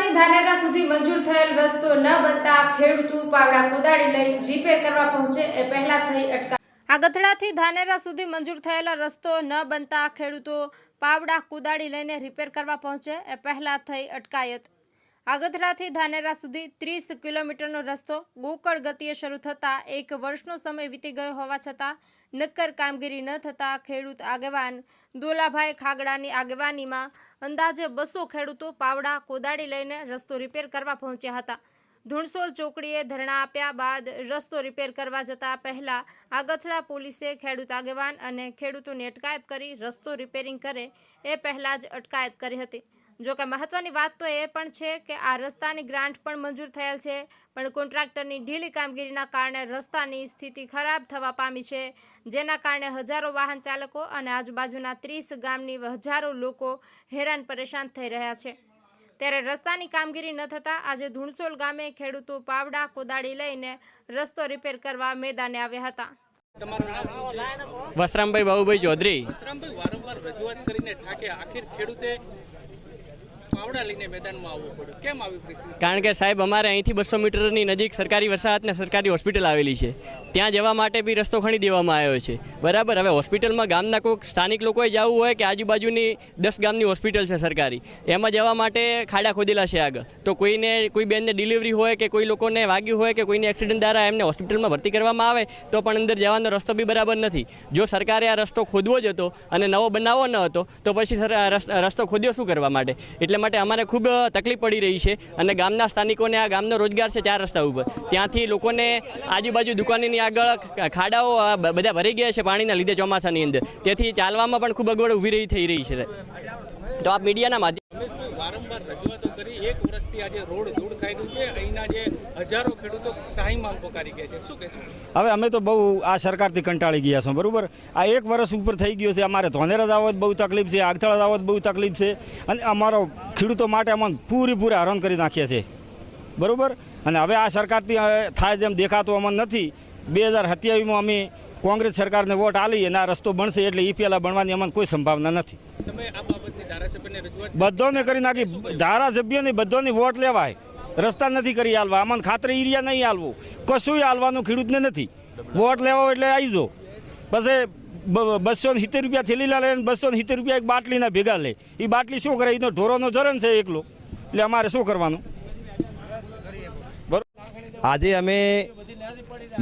આગથડાથી ધાનેરા સુધી મંજૂર થયેલ રસ્તો ન બનતા ખેડૂતો પાવડા કોદાળી લઈ રિપેર કરવા પહોંચે એ પહેલા થઈ અટકાયત। આગથડાથી ધાનેરા સુધી મંજૂર થયેલા રસ્તો ન બનતા ખેડૂતો પાવડા કોદાળી લઈને રિપેર કરવા પહોંચે એ પહેલા થઈ અટકાયત। આગથડાથી ધાનેરા સુધી 30 કિલોમીટરનો રસ્તો ગોકળ ગતિએ શરૂ થતાં 1 વર્ષનો સમય વીતી ગયો હોવા છતાં નક્કર કામગીરી ન થતાં ખેડૂત આગેવાન દોલાભાઈ ખાગડાની આગેવાનીમાં અંદાજે 200 ખેડૂતો પાવડા કોદાળી લઈને રસ્તો રિપેર કરવા પહોંચ્યા હતા। ધુણસોલ ચોકડીએ ધરણા આપ્યા બાદ રસ્તો રિપેર કરવા જતા પહેલા આગથડા પોલીસે ખેડૂત આગેવાન અને ખેડૂતોની અટકાયત કરી રસ્તો રિપેરિંગ કરે એ પહેલા જ અટકાયત કરી હતી। જો કે મહત્વની વાત તો એ પણ છે કે આ રસ્તાની ગ્રાન્ટ પણ મંજૂર થયેલ છે, પણ કોન્ટ્રાક્ટરની ઢીલી કામગીરીના કારણે રસ્તાની સ્થિતિ ખરાબ થવા પામી છે, જેના કારણે હજારો વાહન ચાલકો અને આજુબાજુના 30 ગામની હજારો લોકો હેરાન પરેશાન થઈ રહ્યા છે। ત્યારે રસ્તાની કામગીરી ન થતાં આજે ધુણસોલ ગામે ખેડૂતો પાવડા કોદાળી લઈને રસ્તો રિપેર કરવા મેદાને આવ્યા હતા। વસરામભાઈ બાબુભાઈ ચૌધરી। વસરામભાઈ, વારંવાર રજૂઆત કરીને થાકે આખિર ખેડૂતે પાવડા લઈને મેદાનમાં આવવું પડ્યું, કેમ આવી પરિસ્થિતિ? કારણ કે સાહેબ અમારે અહીંથી 200 મીટરની નજીક સરકારી વસાહત ને સરકારી હોસ્પિટલ આવેલી છે, ત્યાં જવા માટે બી રસ્તો ખણી દેવામાં આવ્યો છે, બરાબર। હવે હોસ્પિટલમાં ગામના કોઈ સ્થાનિક લોકોએ જવું હોય કે આજુબાજુની 10 ગામની હોસ્પિટલ છે સરકારી, એમાં જવા માટે ખાડા ખોદેલા છે આગળ, તો કોઈ બેનને ડિલિવરી હોય કે કોઈ લોકોને વાગ્યું હોય કે કોઈને એક્સિડન્ટ દ્વારા એમને હોસ્પિટલમાં ભરતી કરવામાં આવે તો પણ અંદર જવાનો રસ્તો બી બરાબર નથી। જો સરકારે આ રસ્તો ખોદવો જ હતો અને નવો બનાવવો ન હતો તો પછી રસ્તો ખોદ્યો શું કરવા માટે? એટલે માટે અમારે ખૂબ તકલીફ પડી રહી છે અને ગામના સ્થાનિકોને આ ગામનો રોજગાર છે 4 રસ્તા ઉપર, ત્યાંથી લોકોને આજુબાજુ દુકાનની આગળ ખાડાઓ બધા ભરાઈ ગયા છે પાણીના લીધે ચોમાસાની અંદર, તેથી ચાલવામાં પણ ખૂબ અગવડ ઊભી થઈ રહી છે। તો આપ મીડિયાના માધ્યમ વારંવાર રજૂઆતો કરી, 1 વર્ષથી આજે રોડ ધૂળ ખાઈ છે, અહીંના જે હજારો ખેડૂતો ટાઈમ માંગ પોકારી ગયા છે, શું કહેશો? હવે અમે તો બહુ આ સરકારથી કંટાળી ગયા છો, બરાબર। આ 1 વર્ષ ઉપર થઈ ગયો છે, અમારે ધોનેરા જવા બહુ તકલીફ છે, આગથળા જવા બહુ તકલીફ છે અને અમારો ખેડૂતો માટે અમને પૂરેપૂરા હેરાન કરી નાખ્યા છે, બરાબર। અને હવે આ સરકારથી થાય જેમ દેખાતું અમને નથી। 2027માં અમે કોંગ્રેસ સરકારને વોટ આલી અને આ રસ્તો બનશે એટલે એ પહેલાં બનવાની અમને કોઈ સંભાવના નથી। તમે આ બાબતની ધારાસભ્યને રજૂઆત બધોને કરી નાખી, ધારાસભ્યોની બધોની વોટ લેવાય, રસ્તા નથી કરી હાલવા, અમને ખાતરી એરિયા નહીં હાલવું, કશું હાલવાનું ખેડૂતને નથી, વોટ લેવો એટલે આવી જો। પછી 270 રૂપિયા થેલી લે, 270 રૂપિયા એક બાટલીના ભેગા લે, એ બાટલી શું કરે? એનો ઢોરોનો જરણ છે એકલો, એટલે અમારે શું કરવાનું? આજે અમે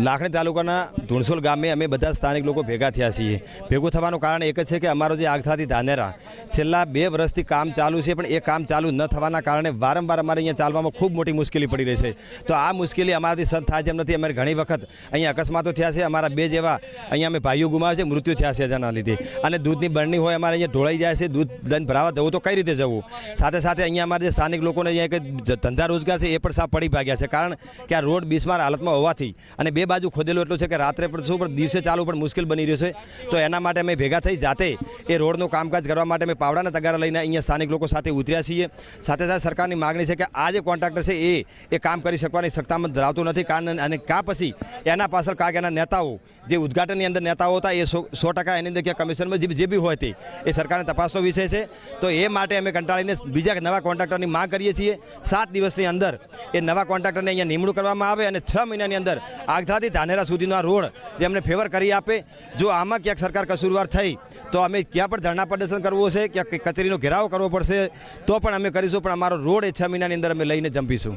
લાખણી તાલુકાના ધુણસોલ ગામે અમે બધા સ્થાનિક લોકો ભેગા થયા છીએ। ભેગું થવાનું કારણ એક જ છે કે અમારો જે આગથડાથી ધાનેરા છેલ્લા 2 વર્ષથી કામ ચાલુ છે, પણ એ કામ ચાલુ ન થવાના કારણે વારંવાર અમારે અહીંયા ચાલવામાં ખૂબ મોટી મુશ્કેલી પડી રહી છે। તો આ મુશ્કેલી અમારાથી સહન થાય જેમ નથી। અમારે ઘણી વખત અહીંયા અકસ્માતો થયા છે, અમારા 2 જેવા અહીંયા અમે ભાઈઓ ગુમાવ્યા છે, મૃત્યુ થયા છે જેના લીધે, અને દૂધની બરણી હોય અમારે અહીંયા ઢોળાઈ જાય છે, દૂધ લઈને ભરાવા જવું તો કઈ રીતે જવું? સાથે સાથે અહીંયા અમારે જે સ્થાનિક લોકોને અહીંયા કે ધંધા રોજગાર છે એ પણ સાફ પડી ભાગ્યા છે, કારણ કે આ રોડ બિસ્માર હાલતમાં હોવાથી અને 2 બાજુ ખોદેલું એટલું છે કે રાત્રે પણ શું પણ દિવસે ચાલવું પણ મુશ્કેલ બની રહ્યું છે। તો એના માટે અમે ભેગા થઈ જાતે એ રોડનું કામકાજ કરવા માટે અમે પાવડાના તગારા લઈને અહીંયા સ્થાનિક લોકો સાથે ઉતર્યા છીએ। સાથે સાથે સરકારની માગણી છે કે આ જે કોન્ટ્રાક્ટર છે એ કામ કરી શકવાની સક્ષમતા ધરાવતું નથી, કારણ અને કા પછી એના પાછળ કાંક એના નેતાઓ જે ઉદ્ઘાટનની અંદર નેતાઓ હતા એ 100% એની અંદર ક્યાં કમિશનમાં જે બી હોય તે એ સરકારને તપાસનો વિષય છે। તો એ માટે અમે કંટાળીને બીજા નવા કોન્ટ્રાક્ટરની માંગ કરીએ છીએ। 7 દિવસની અંદર એ નવા કોન્ટ્રાક્ટરને અહીંયા નિમણૂક કરવામાં આવે અને 6 મહિનાની અંદર આગથડાથી ધાનેરા સુધીનો આ રોડ જે અમને ફેવર કરી આપે। જો આમાં ક્યાંક સરકાર કસૂરવાર થઈ તો અમે ક્યાં પણ ધરણા પ્રદર્શન કરવું છે, ક્યાંક કચેરીનો ઘેરાવ કરવો પડશે તો પણ અમે કરીશું, પણ અમારો રોડ એ 6 મહિનાની અંદર અમે લઈને જંપીશું।